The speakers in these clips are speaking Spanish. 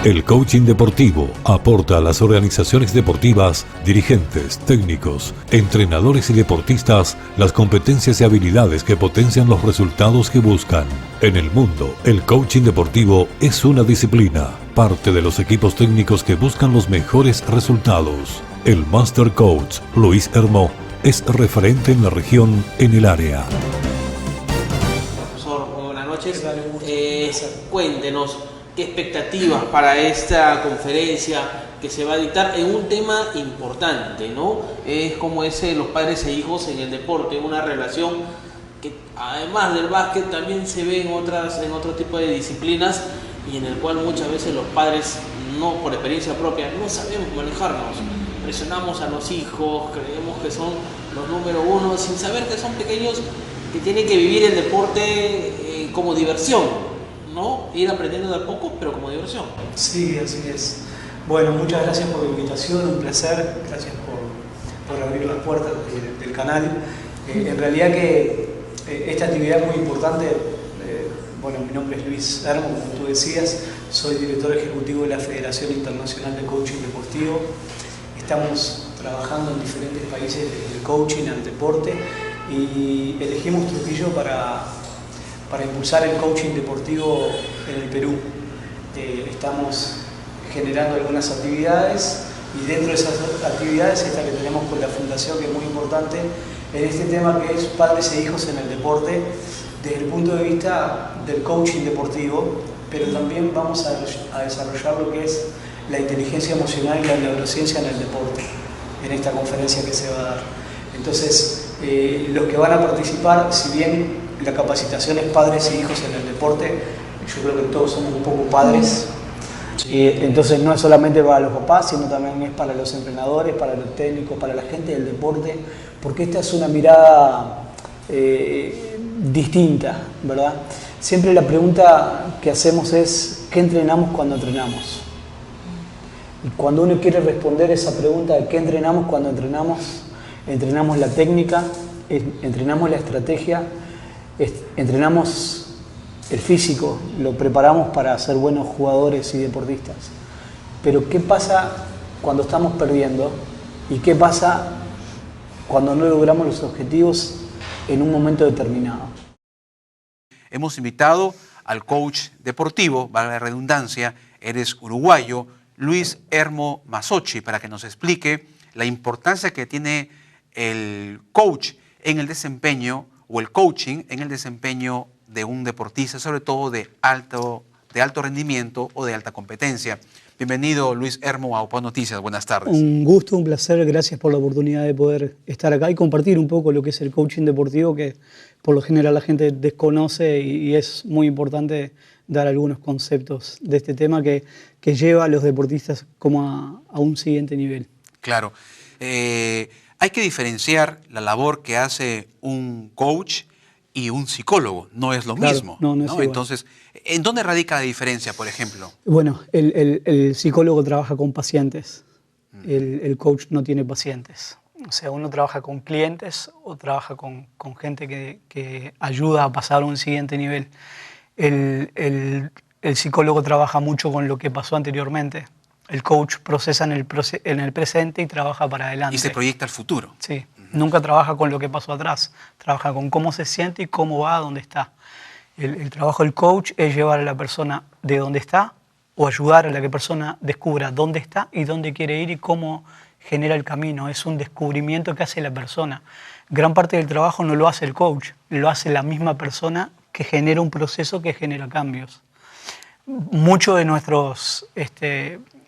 El coaching deportivo aporta a las organizaciones deportivas, dirigentes, técnicos, entrenadores y deportistas las competencias y habilidades que potencian los resultados que buscan. En el mundo, el coaching deportivo es una disciplina, parte de los equipos técnicos que buscan los mejores resultados. El Master Coach Luis Hermo es referente en la región en el área. Profesor, muy buenas noches. Cuéntenos qué expectativas para esta conferencia que se va a dictar en un tema importante, ¿no? Es como ese los padres e hijos en el deporte, una relación que además del básquet también se ve en otro tipo de disciplinas y en el cual muchas veces los padres, no por experiencia propia, no sabemos manejarnos. Presionamos a los hijos, creemos que son los número uno, sin saber que son pequeños que tienen que vivir el deporte como diversión, ¿no? Ir aprendiendo de a poco, pero como diversión. Sí, así es. Bueno, muchas gracias por la invitación, un placer. Gracias por abrir las puertas del canal. En realidad que esta actividad es muy importante. Bueno, mi nombre es Luis Hermo, como tú decías, soy director ejecutivo de la Federación Internacional de Coaching Deportivo. Estamos trabajando en diferentes países del coaching al deporte y elegimos Trujillo para impulsar el coaching deportivo en el Perú. Estamos generando algunas actividades y dentro de esas actividades esta que tenemos con la Fundación, que es muy importante en este tema que es padres e hijos en el deporte desde el punto de vista del coaching deportivo, pero también vamos a desarrollar lo que es la inteligencia emocional y la neurociencia en el deporte en esta conferencia que se va a dar. Entonces, los que van a participar, si bien la capacitación es padres e hijos en el deporte, yo creo que todos somos un poco padres. Entonces no es solamente para los papás, sino también es para los entrenadores, para los técnicos, para la gente del deporte, porque esta es una mirada distinta, ¿verdad? Siempre la pregunta que hacemos es, ¿qué entrenamos cuando entrenamos? Y cuando uno quiere responder esa pregunta de qué entrenamos cuando entrenamos, entrenamos la técnica, entrenamos la estrategia, entrenamos el físico, lo preparamos para ser buenos jugadores y deportistas. Pero ¿qué pasa cuando estamos perdiendo? ¿Y qué pasa cuando no logramos los objetivos en un momento determinado? Hemos invitado al coach deportivo, valga la redundancia, eres uruguayo, Luis Hermo Masochi, para que nos explique la importancia que tiene el coach en el desempeño o el coaching en el desempeño de un deportista, sobre todo de alto rendimiento o de alta competencia. Bienvenido, Luis Hermo, a OPA Noticias. Buenas tardes. Un gusto, un placer. Gracias por la oportunidad de poder estar acá y compartir un poco lo que es el coaching deportivo, que por lo general la gente desconoce y es muy importante dar algunos conceptos de este tema que lleva a los deportistas como a un siguiente nivel. Claro. Hay que diferenciar la labor que hace un coach y un psicólogo. No es lo mismo. No es igual. Entonces, ¿en dónde radica la diferencia, por ejemplo? Bueno, el psicólogo trabaja con pacientes. El coach no tiene pacientes. O sea, uno trabaja con clientes o trabaja con gente que ayuda a pasar a un siguiente nivel. El psicólogo trabaja mucho con lo que pasó anteriormente. El coach procesa en el presente y trabaja para adelante. Y se proyecta al futuro. Sí, nunca trabaja con lo que pasó atrás, trabaja con cómo se siente y cómo va a dónde está. El trabajo del coach es llevar a la persona de dónde está o ayudar a la que persona descubra dónde está y dónde quiere ir y cómo genera el camino. Es un descubrimiento que hace la persona. Gran parte del trabajo no lo hace el coach, lo hace la misma persona que genera un proceso que genera cambios. Muchos de nuestros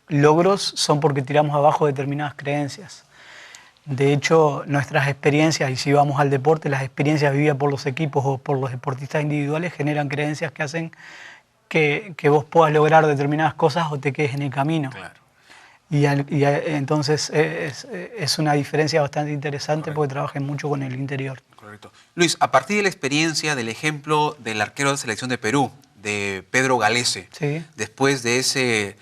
logros son porque tiramos abajo determinadas creencias. De hecho, nuestras experiencias, y si vamos al deporte, las experiencias vividas por los equipos o por los deportistas individuales generan creencias que hacen que vos puedas lograr determinadas cosas o te quedes en el camino. Claro. Entonces es una diferencia bastante interesante. Correcto. Porque trabajan mucho con el interior. Correcto. Luis, a partir de la experiencia del ejemplo del arquero de selección de Perú, de Pedro Galese, sí. Después de ese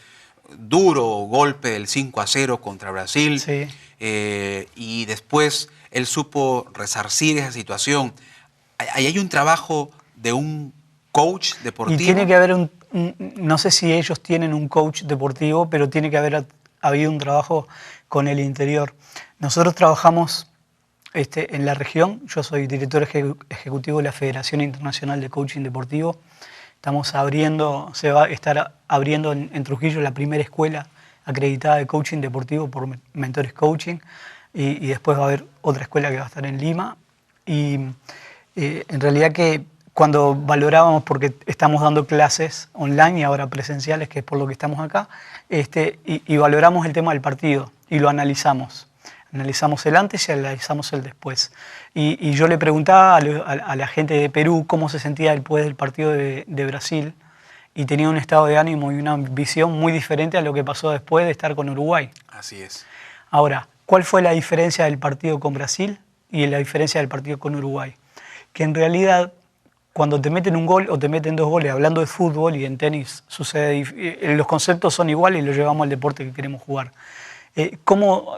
duro golpe del 5-0 contra Brasil, sí. Y después él supo resarcir esa situación. Ahí hay un trabajo de un coach deportivo. Y tiene que haber no sé si ellos tienen un coach deportivo, pero tiene que haber habido un trabajo con el interior. Nosotros trabajamos en la región, yo soy director ejecutivo de la Federación Internacional de Coaching Deportivo. Se va a estar abriendo en Trujillo la primera escuela acreditada de coaching deportivo por Mentores Coaching, y después va a haber otra escuela que va a estar en Lima. Y en realidad que cuando valorábamos, porque estamos dando clases online y ahora presenciales, que es por lo que estamos acá, y valoramos el tema del partido y lo analizamos. Analizamos el antes y analizamos el después. Y yo le preguntaba a la gente de Perú cómo se sentía después del partido de Brasil, y tenía un estado de ánimo y una visión muy diferente a lo que pasó después de estar con Uruguay. Así es. Ahora, ¿cuál fue la diferencia del partido con Brasil y la diferencia del partido con Uruguay? Que en realidad, cuando te meten un gol o te meten 2 goles, hablando de fútbol y en tenis sucede, los conceptos son iguales y los llevamos al deporte que queremos jugar. ¿Cómo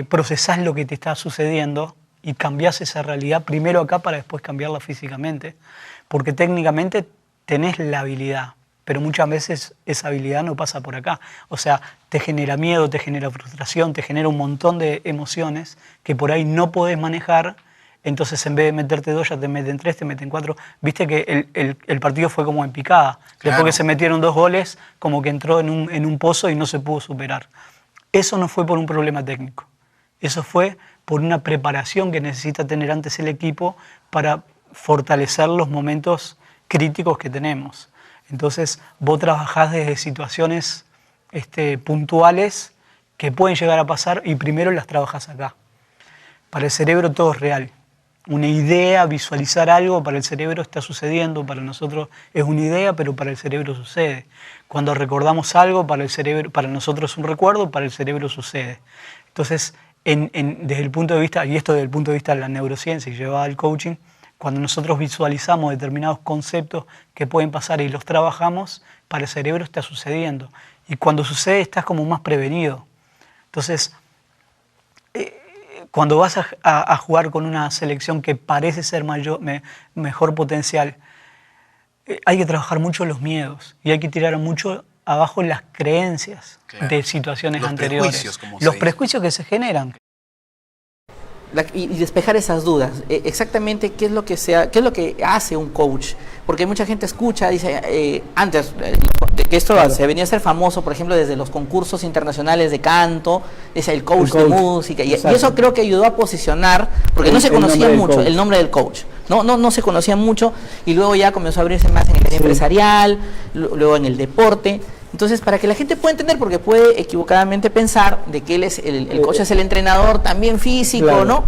procesás lo que te está sucediendo y cambiás esa realidad primero acá para después cambiarla físicamente? Porque técnicamente tenés la habilidad, pero muchas veces esa habilidad no pasa por acá. O sea, te genera miedo, te genera frustración, te genera un montón de emociones que por ahí no podés manejar. Entonces, en vez de meterte 2, ya te meten 3, te meten 4. Viste que el partido fue como en picada. Claro. Después que se metieron 2 goles, como que entró en un pozo y no se pudo superar. Eso no fue por un problema técnico. Eso fue por una preparación que necesita tener antes el equipo para fortalecer los momentos críticos que tenemos. Entonces, vos trabajás desde situaciones puntuales que pueden llegar a pasar y primero las trabajás acá. Para el cerebro todo es real. Una idea, visualizar algo, para el cerebro está sucediendo, para nosotros es una idea, pero para el cerebro sucede. Cuando recordamos algo, para nosotros es un recuerdo, para el cerebro sucede. Entonces, desde el punto de vista, y esto desde el punto de vista de la neurociencia y llevada al coaching, cuando nosotros visualizamos determinados conceptos que pueden pasar y los trabajamos, para el cerebro está sucediendo. Y cuando sucede estás como más prevenido. Entonces, cuando vas a jugar con una selección que parece ser mejor potencial, hay que trabajar mucho los miedos y hay que tirar mucho abajo las creencias, claro, de situaciones anteriores. Los prejuicios que se generan. Y despejar esas dudas, exactamente qué es lo que hace un coach, porque mucha gente escucha, dice, antes de que esto claro, se venía a ser famoso, por ejemplo, desde los concursos internacionales de canto, dice el coach de música, y eso creo que ayudó a posicionar, porque no se conocía mucho el nombre del coach, no se conocía mucho, y luego ya comenzó a abrirse más en el área empresarial, luego en el deporte. Entonces, para que la gente pueda entender, porque puede equivocadamente pensar de que él es el coach es el entrenador también físico, claro, ¿no?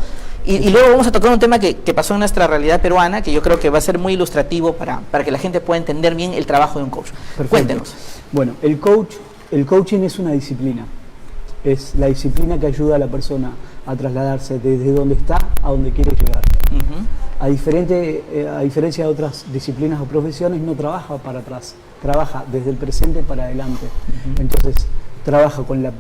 Y luego vamos a tocar un tema que pasó en nuestra realidad peruana, que yo creo que va a ser muy ilustrativo para que la gente pueda entender bien el trabajo de un coach. Perfecto. Cuéntenos. Bueno, el coaching es una disciplina. Es la disciplina que ayuda a la persona a trasladarse desde donde está a donde quiere llegar. A diferencia de otras disciplinas o profesiones, no trabaja para atrás, trabaja desde el presente para adelante. Entonces, trabaja con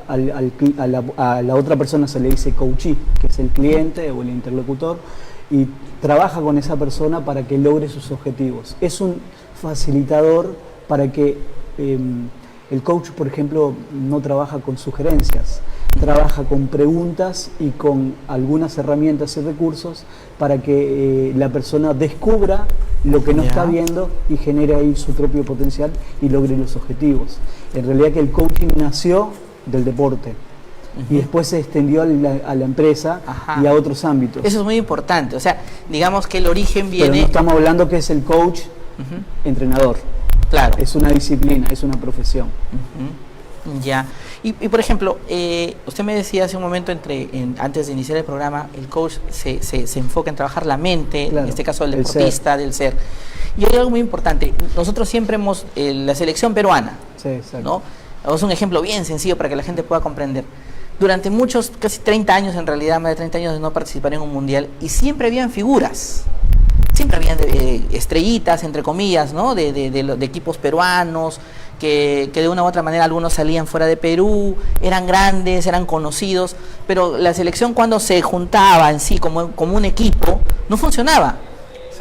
a la otra persona se le dice coachee, que es el cliente o el interlocutor, y trabaja con esa persona para que logre sus objetivos. Es un facilitador para que el coach, por ejemplo, no trabaja con sugerencias, trabaja con preguntas y con algunas herramientas y recursos para que la persona descubra lo que no está viendo y genere ahí su propio potencial y logre los objetivos. En realidad que el coaching nació del deporte y después se extendió a la empresa y a otros ámbitos. Eso es muy importante, o sea, digamos que el origen viene... Pero no estamos hablando que es el coach entrenador. Claro. Es una disciplina, es una profesión. Ya. Y por ejemplo, usted me decía hace un momento, antes de iniciar el programa, el coach se enfoca en trabajar la mente, claro, en este caso del deportista, del ser. Y hay algo muy importante. Nosotros siempre hemos, la selección peruana, ¿no? Es un ejemplo bien sencillo para que la gente pueda comprender. Durante muchos, casi 30 años en realidad, más de 30 años de no participar en un mundial, y siempre habían figuras. Siempre habían estrellitas, entre comillas, ¿no? de equipos peruanos, que de una u otra manera algunos salían fuera de Perú, eran grandes, eran conocidos, pero la selección cuando se juntaba en sí como un equipo, no funcionaba.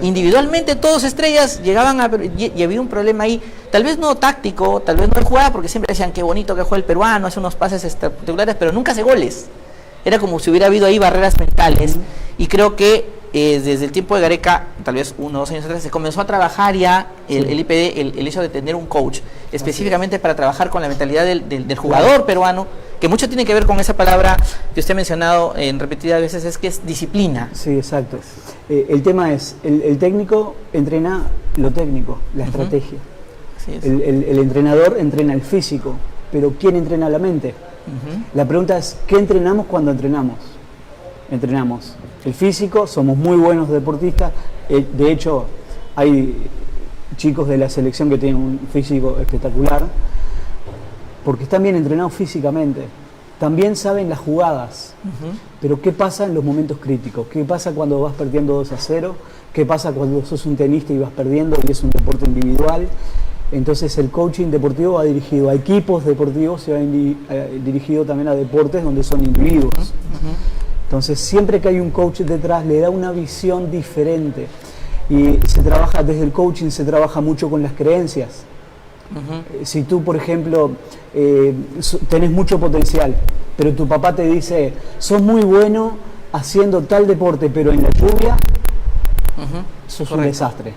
Individualmente todos estrellas llegaban y había un problema ahí, tal vez no táctico, tal vez no de jugada, porque siempre decían qué bonito que juega el peruano, hace unos pases espectaculares, pero nunca hace goles. Era como si hubiera habido ahí barreras mentales. Y creo que desde el tiempo de Gareca, tal vez 1 o 2 años atrás, se comenzó a trabajar ya el IPD, el hecho de tener un coach, específicamente para trabajar con la mentalidad del jugador peruano, que mucho tiene que ver con esa palabra que usted ha mencionado en repetidas veces, es que es disciplina. Sí, exacto. El tema es, el técnico entrena lo técnico, la estrategia. Así es. El entrenador entrena el físico, pero ¿quién entrena la mente? La pregunta es, ¿qué entrenamos cuando entrenamos? Entrenamos el físico, somos muy buenos deportistas, de hecho hay chicos de la selección que tienen un físico espectacular, porque están bien entrenados físicamente, también saben las jugadas, pero ¿qué pasa en los momentos críticos? ¿Qué pasa cuando vas perdiendo 2-0? ¿Qué pasa cuando sos un tenista y vas perdiendo y es un deporte individual? Entonces el coaching deportivo va dirigido a equipos deportivos, se va dirigido también a deportes donde son individuos. Entonces siempre que hay un coach detrás le da una visión diferente y se trabaja desde el coaching, se trabaja mucho con las creencias. Si tú, por ejemplo, tenés mucho potencial, pero tu papá te dice, sos muy bueno haciendo tal deporte, pero en la lluvia sos un desastre.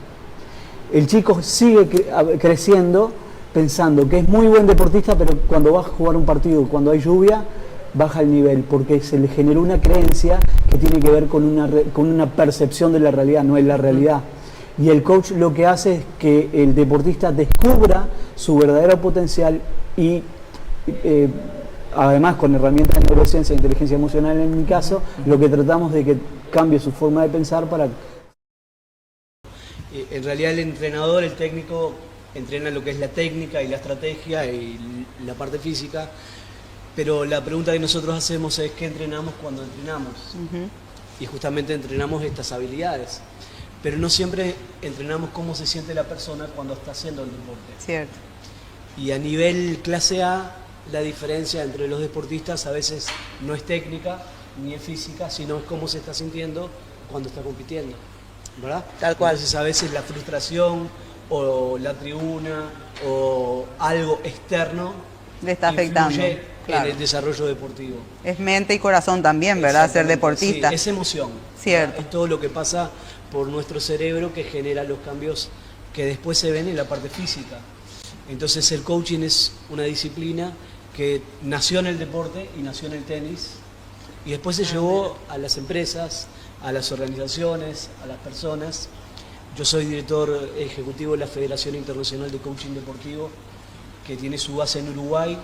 El chico sigue creciendo pensando que es muy buen deportista, pero cuando va a jugar un partido, cuando hay lluvia, baja el nivel, porque se le generó una creencia que tiene que ver con una percepción de la realidad, no es la realidad. Y el coach lo que hace es que el deportista descubra su verdadero potencial y además con herramientas de neurociencia e inteligencia emocional en mi caso, lo que tratamos de que cambie su forma de pensar para... En realidad el entrenador, el técnico, entrena lo que es la técnica y la estrategia y la parte física, pero la pregunta que nosotros hacemos es ¿qué entrenamos cuando entrenamos? Y justamente entrenamos estas habilidades. Pero no siempre entrenamos cómo se siente la persona cuando está haciendo el deporte. Cierto. Y a nivel clase A, la diferencia entre los deportistas a veces no es técnica ni es física, sino es cómo se está sintiendo cuando está compitiendo, ¿verdad? Tal cual. Entonces a veces la frustración o la tribuna o algo externo Le está afectando, influye claro. en el desarrollo deportivo. Es mente y corazón también, ¿verdad? Ser Exactamente, deportista. sí, es emoción. Cierto. Es todo lo que pasa por nuestro cerebro que genera los cambios que después se ven en la parte física. Entonces el coaching es una disciplina que nació en el deporte y nació en el tenis y después se llevó a las empresas, a las organizaciones, a las personas. Yo soy director ejecutivo de la Federación Internacional de Coaching Deportivo, que tiene su base en Uruguay.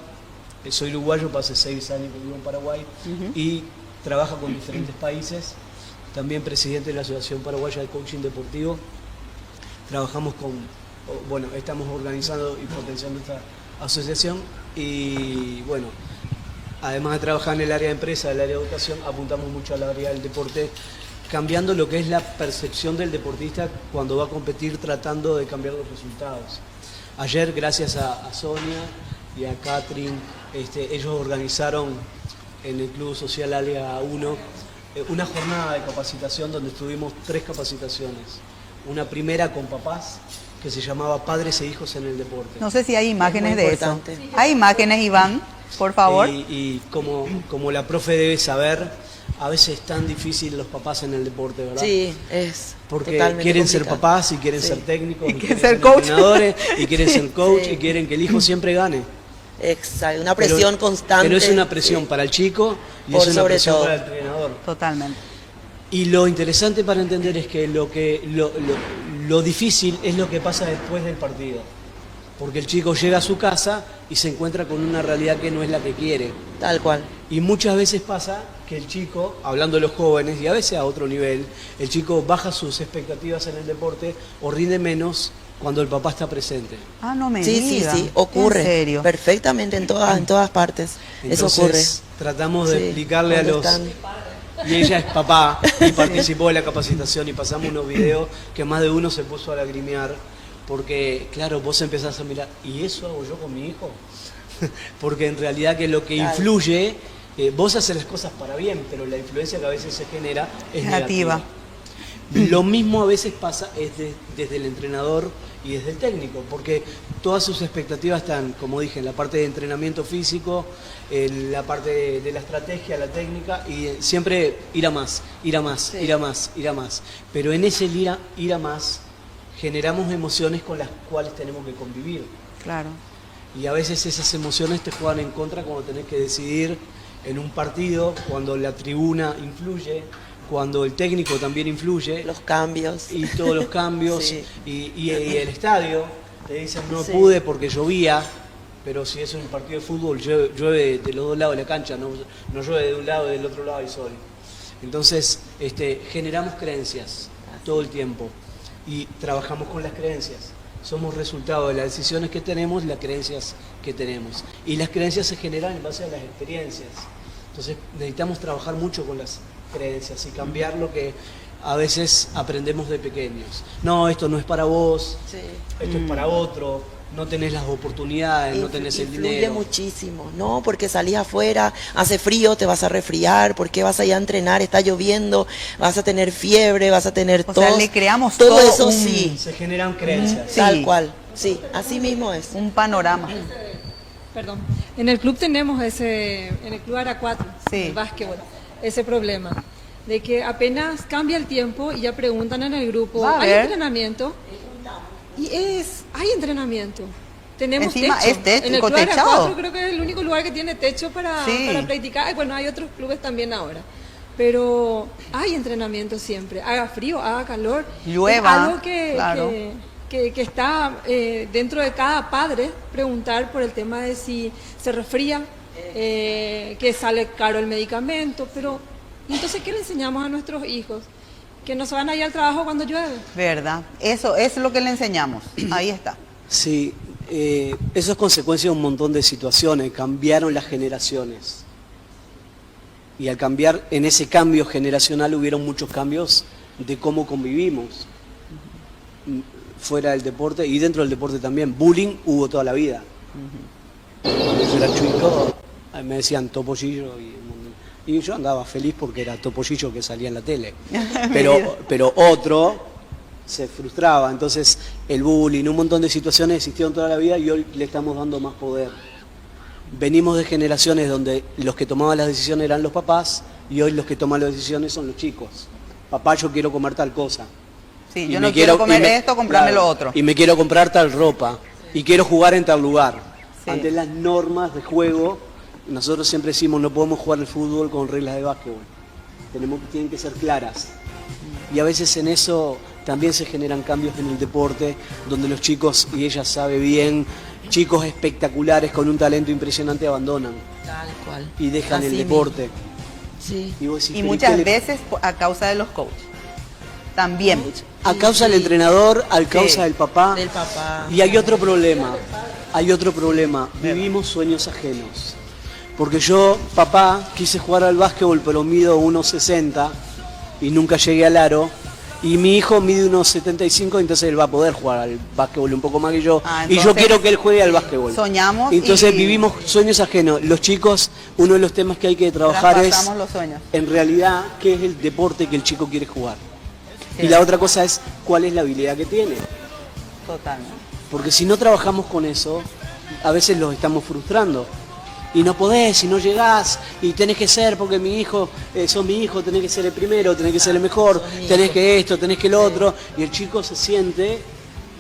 Soy uruguayo, pasé 6 años que vivo en Paraguay y trabaja con diferentes países. También presidente de la Asociación Paraguaya de Coaching Deportivo. Trabajamos estamos organizando y potenciando esta asociación y bueno, además de trabajar en el área de empresa, el área de educación, apuntamos mucho al área del deporte, cambiando lo que es la percepción del deportista cuando va a competir, tratando de cambiar los resultados. Ayer, gracias a Sonia y a Catherine, ellos organizaron en el Club Social Área 1 una jornada de capacitación donde tuvimos 3 capacitaciones. Una primera con papás, que se llamaba Padres e Hijos en el Deporte. No sé si hay imágenes de eso. importante. ¿Hay imágenes, Iván? Por favor. Y como la profe debe saber, a veces es tan difícil los papás en el deporte, ¿verdad? Sí, es Porque totalmente quieren ser complicado. papás y quieren Sí. ser técnicos, y quieren quieren ser ser coach. entrenadores, y quieren Sí. ser coach, Sí. y quieren que el hijo siempre gane. Exacto, una presión constante. Pero es una presión para el chico y Por es una sobre presión todo. para el entrenador. Totalmente. Y lo interesante para entender es que lo difícil es lo que pasa después del partido. Porque el chico llega a su casa y se encuentra con una realidad que no es la que quiere. Tal cual. Y muchas veces pasa que el chico, hablando de los jóvenes y a veces a otro nivel, el chico baja sus expectativas en el deporte o rinde menos cuando el papá está presente. Ah, no me Sí, diga. sí, ocurre. ¿En serio? Perfectamente en todas partes. Eso ocurre. Entonces tratamos de Sí, explicarle a cuando los... están- Y ella es papá y participó de la capacitación y pasamos unos videos que más de uno se puso a lagrimear porque, claro, vos empezás a mirar, ¿y eso hago yo con mi hijo? Porque en realidad que lo que Claro. influye, vos haces las cosas para bien, pero la influencia que a veces se genera es negativa. Lo mismo a veces pasa desde el entrenador y desde el técnico, porque todas sus expectativas están, como dije, en la parte de entrenamiento físico, en la parte de la estrategia, la técnica, y siempre ir a más, ir a más, Sí. ir a más, ir a más. Pero en ese ir a más generamos emociones con las cuales tenemos que convivir. Claro. Y a veces esas emociones te juegan en contra cuando tenés que decidir en un partido, cuando la tribuna influye, cuando el técnico también influye. Los cambios. Y todos los cambios. Sí. Y el estadio, te dicen no Sí. pude porque llovía, pero si es un partido de fútbol llueve de los dos lados de la cancha, no llueve de un lado y del otro lado hay sol. Entonces generamos creencias todo el tiempo y trabajamos con las creencias. Somos resultado de las decisiones que tenemos y las creencias que tenemos. Y las creencias se generan en base a las experiencias. Entonces necesitamos trabajar mucho con las creencias y cambiar lo que a veces aprendemos de pequeños. No, esto no es para vos, Sí. esto es para otro, no tenés las oportunidades, no tenés el Influye dinero. muchísimo, ¿no? Porque salís afuera, hace frío, te vas a resfriar, porque vas a ir a entrenar, está lloviendo, vas a tener fiebre, vas a tener O tos. sea, le creamos todo todo eso un- sí, Se generan creencias. Sí. tal cual, sí, así mismo es. Un panorama. Perdón. En el club tenemos en el club Aracuatro, Sí. el básquetbol, ese problema de que apenas cambia el tiempo y ya preguntan en el grupo, Va a ¿hay haber. entrenamiento? Hay entrenamiento. Tenemos Encima techo. es techo, En el con club techado. Aracuatro creo que es el único lugar que tiene techo para Sí. practicar. Bueno, hay otros clubes también ahora. Pero hay entrenamiento siempre, haga frío, haga calor. Llueva, Es algo que, claro. que está dentro de cada padre preguntar por el tema de si se resfría, que sale caro el medicamento, pero entonces ¿qué le enseñamos a nuestros hijos? Que no se van a ir al trabajo cuando llueve. ¿Verdad? Eso es lo que le enseñamos. Ahí está. Sí, eso es consecuencia de un montón de situaciones, cambiaron las generaciones. Y al cambiar, en ese cambio generacional hubieron muchos cambios de cómo convivimos. Fuera del deporte y dentro del deporte también. Bullying hubo toda la vida. Cuando yo era chico, me decían topollillo y yo andaba feliz porque era topollillo que salía en la tele. Pero otro se frustraba. Entonces el bullying, un montón de situaciones existieron toda la vida y hoy le estamos dando más poder. Venimos de generaciones donde los que tomaban las decisiones eran los papás y hoy los que toman las decisiones son los chicos. Papá, yo quiero comer tal cosa. Sí, Y yo me no quiero comer y me- esto, comprarme claro, lo otro. Y me quiero comprar tal ropa. Y quiero jugar en tal lugar. Sí. Ante las normas de juego, nosotros siempre decimos no podemos jugar el fútbol con reglas de básquetbol. Tienen que ser claras. Y a veces en eso también se generan cambios en el deporte, donde los chicos, y ella sabe bien, chicos espectaculares con un talento impresionante abandonan Tal cual. y dejan Así el mismo. deporte. Sí. Y, vos decís, Y "¿Pero muchas qué le-?". veces a causa de los coaches. También. A causa del entrenador, a causa del papá. Del papá. Y hay otro problema. Vivimos sueños ajenos. Porque yo, papá, quise jugar al básquetbol, pero mido 1,60 y nunca llegué al aro. Y mi hijo mide 1,75, entonces él va a poder jugar al básquetbol un poco más que yo. Ah, Y yo entonces, quiero que él juegue al básquetbol. Soñamos Entonces y vivimos sueños ajenos. Los chicos, uno de los temas que hay que trabajar es, traspasamos los sueños. en realidad, qué es el deporte que el chico quiere jugar. Sí. Y la otra cosa es cuál es la habilidad que tiene. Totalmente. Porque si no trabajamos con eso, a veces los estamos frustrando. Y no podés, y no llegás, y tenés que ser, porque mi hijo, sos mi hijo, tenés que ser el primero, tenés que ser el mejor, sos mi tenés hijo. que esto, tenés que lo otro. Y el chico se siente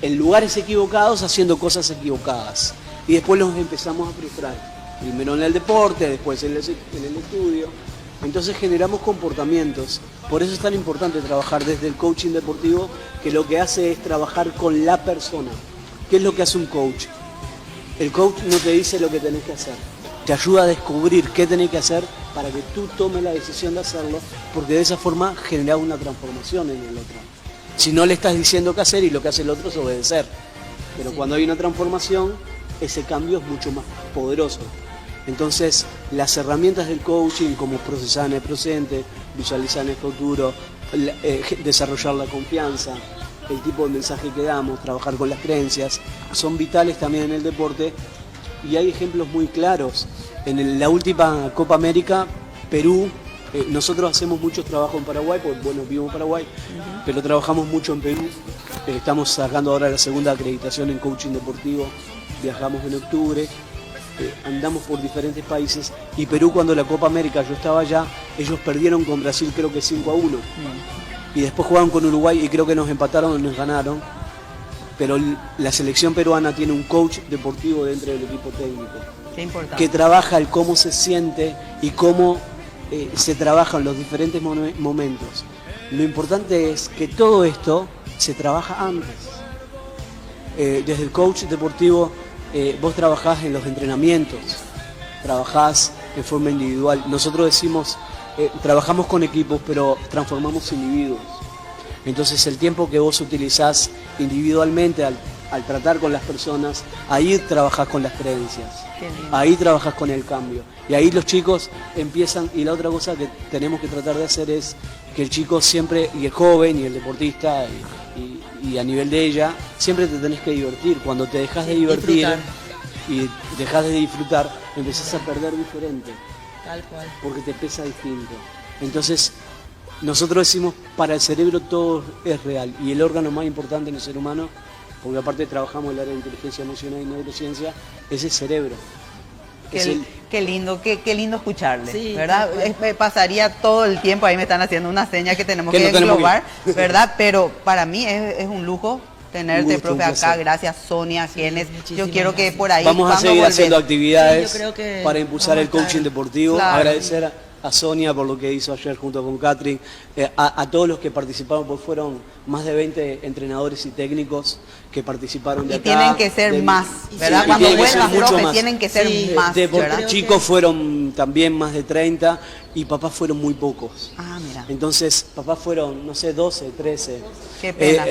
en lugares equivocados haciendo cosas equivocadas. Y después los empezamos a frustrar. Primero en el deporte, después en el estudio. Entonces generamos comportamientos. Por eso es tan importante trabajar desde el coaching deportivo, que lo que hace es trabajar con la persona. ¿Qué es lo que hace un coach? El coach no te dice lo que tenés que hacer. Te ayuda a descubrir qué tenés que hacer para que tú tomes la decisión de hacerlo, porque de esa forma generás una transformación en el otro. Si no le estás diciendo qué hacer y lo que hace el otro es obedecer. Pero cuando hay una transformación, ese cambio es mucho más poderoso. Entonces, las herramientas del coaching, como procesar en el presente, visualizar en el futuro, desarrollar la confianza, el tipo de mensaje que damos, trabajar con las creencias, son vitales también en el deporte. Y hay ejemplos muy claros. En la última Copa América, Perú Nosotros hacemos muchos trabajos en Paraguay, porque bueno, vivo en Paraguay, pero trabajamos mucho en Perú. Estamos sacando ahora la segunda acreditación en coaching deportivo, viajamos en octubre, andamos por diferentes países, y Perú, cuando la Copa América yo estaba allá, ellos perdieron con Brasil creo que 5-1, y después jugaron con Uruguay y creo que nos empataron o nos ganaron, pero la selección peruana tiene un coach deportivo dentro del equipo técnico. Qué importante. Que trabaja el cómo se siente y cómo se trabajan los diferentes momentos. Lo importante es que todo esto se trabaja antes. Desde el coach deportivo, vos trabajás en los entrenamientos, trabajás en forma individual. Nosotros decimos, trabajamos con equipos, pero transformamos individuos. Entonces el tiempo que vos utilizás individualmente al tratar con las personas, ahí trabajás con las creencias, ahí trabajás con el cambio. Y ahí los chicos empiezan, y la otra cosa que tenemos que tratar de hacer es que el chico siempre, y el joven, y el deportista, y a nivel de ella, siempre te tenés que divertir. Cuando te dejas de divertir y dejas de disfrutar, empezás a perder diferente. Tal cual. Porque te pesa distinto. Entonces, nosotros decimos, para el cerebro todo es real, y el órgano más importante en el ser humano, porque aparte trabajamos en el área de inteligencia emocional y neurociencia, es el cerebro. Qué lindo escucharle, sí, ¿verdad? Pasaría todo el tiempo, ahí me están haciendo una seña que tenemos que englobar, ¿verdad? Pero para mí es un lujo tenerte, profe, acá. Gracias, Sonia, Genes. Yo quiero que por ahí... Vamos a seguir haciendo actividades para impulsar el coaching deportivo. Claro. Agradecer a Sonia por lo que hizo ayer junto con Catherine, a todos los que participaron, porque fueron más de 20 entrenadores y técnicos que participaron de acá. Y tienen que ser más, ¿verdad? Cuando vuelvan, profe, tienen que ser más, ¿verdad? Chicos fueron también más de 30 y papás fueron muy pocos. Ah, mira. Entonces, papás fueron, no sé, 12, 13. Qué pena.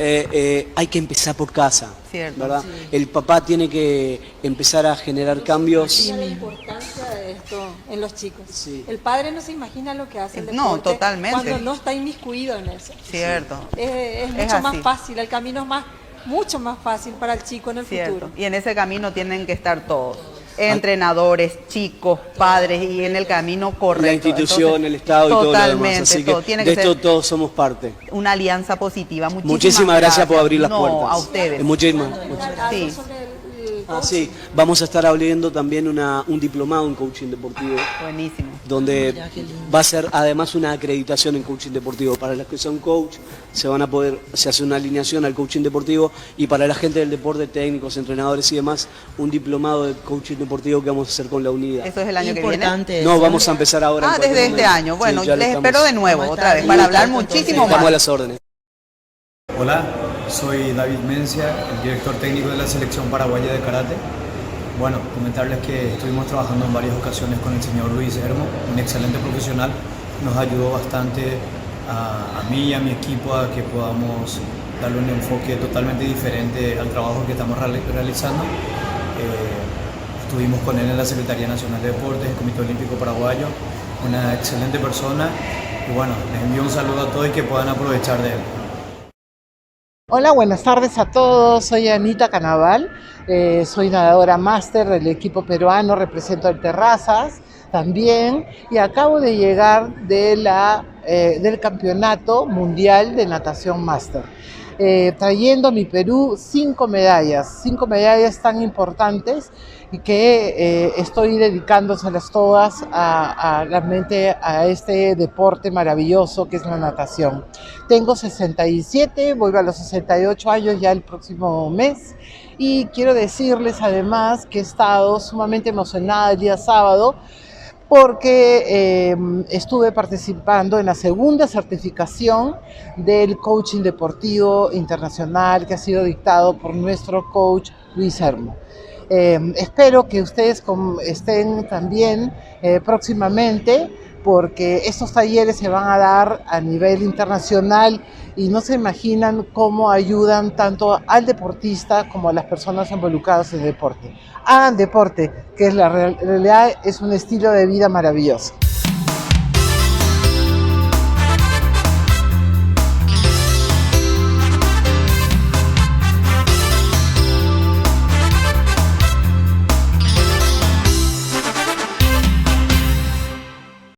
Hay que empezar por casa, cierto, ¿verdad? Sí. El papá tiene que empezar a generar cambios. Sí, la importancia de esto en los chicos. Sí. El padre no se imagina lo que hace el deporte. No, totalmente. Cuando no está inmiscuido en eso. Cierto. Es mucho más fácil, el camino es mucho más fácil para el chico en el futuro. Y en ese camino tienen que estar todos. Entrenadores, chicos, padres, y en el camino correcto. La institución, entonces, el Estado y todo lo demás. Así que de esto todos somos parte. Una alianza positiva. Muchísimas gracias por abrir las puertas. A ustedes. Muchísimas. Sí. Sí, vamos a estar abriendo también un diplomado en coaching deportivo. Buenísimo. Donde va a ser además una acreditación en coaching deportivo. Para los que son coach, se hace una alineación al coaching deportivo, y para la gente del deporte, técnicos, entrenadores y demás, un diplomado de coaching deportivo que vamos a hacer con la unidad. ¿Eso es el año que viene? No, vamos a empezar ahora. Desde este año. Bueno, sí, les espero de nuevo, otra vez, para hablar muchísimo más. Estamos a las órdenes. Hola, soy David Mencia, el director técnico de la selección paraguaya de karate. Bueno, comentarles que estuvimos trabajando en varias ocasiones con el señor Luis Hermo, un excelente profesional. Nos ayudó bastante a mí y a mi equipo a que podamos darle un enfoque totalmente diferente al trabajo que estamos realizando. Estuvimos con él en la Secretaría Nacional de Deportes, el Comité Olímpico Paraguayo, una excelente persona. Y bueno, les envío un saludo a todos y que puedan aprovechar de él. Hola, buenas tardes a todos. Soy Anita Canaval, soy nadadora máster del equipo peruano, represento al Terrazas también, y acabo de llegar del Campeonato Mundial de Natación Máster, trayendo a mi Perú 5 medallas tan importantes, y que estoy dedicándoselas todas realmente a este deporte maravilloso que es la natación. Tengo 67, voy a los 68 años ya el próximo mes, y quiero decirles además que he estado sumamente emocionada el día sábado, porque estuve participando en la segunda certificación del coaching deportivo internacional que ha sido dictado por nuestro coach Luis Hermo. Espero que ustedes estén también próximamente, porque estos talleres se van a dar a nivel internacional y no se imaginan cómo ayudan tanto al deportista como a las personas involucradas en el deporte. Hagan deporte, que en la realidad es un estilo de vida maravilloso.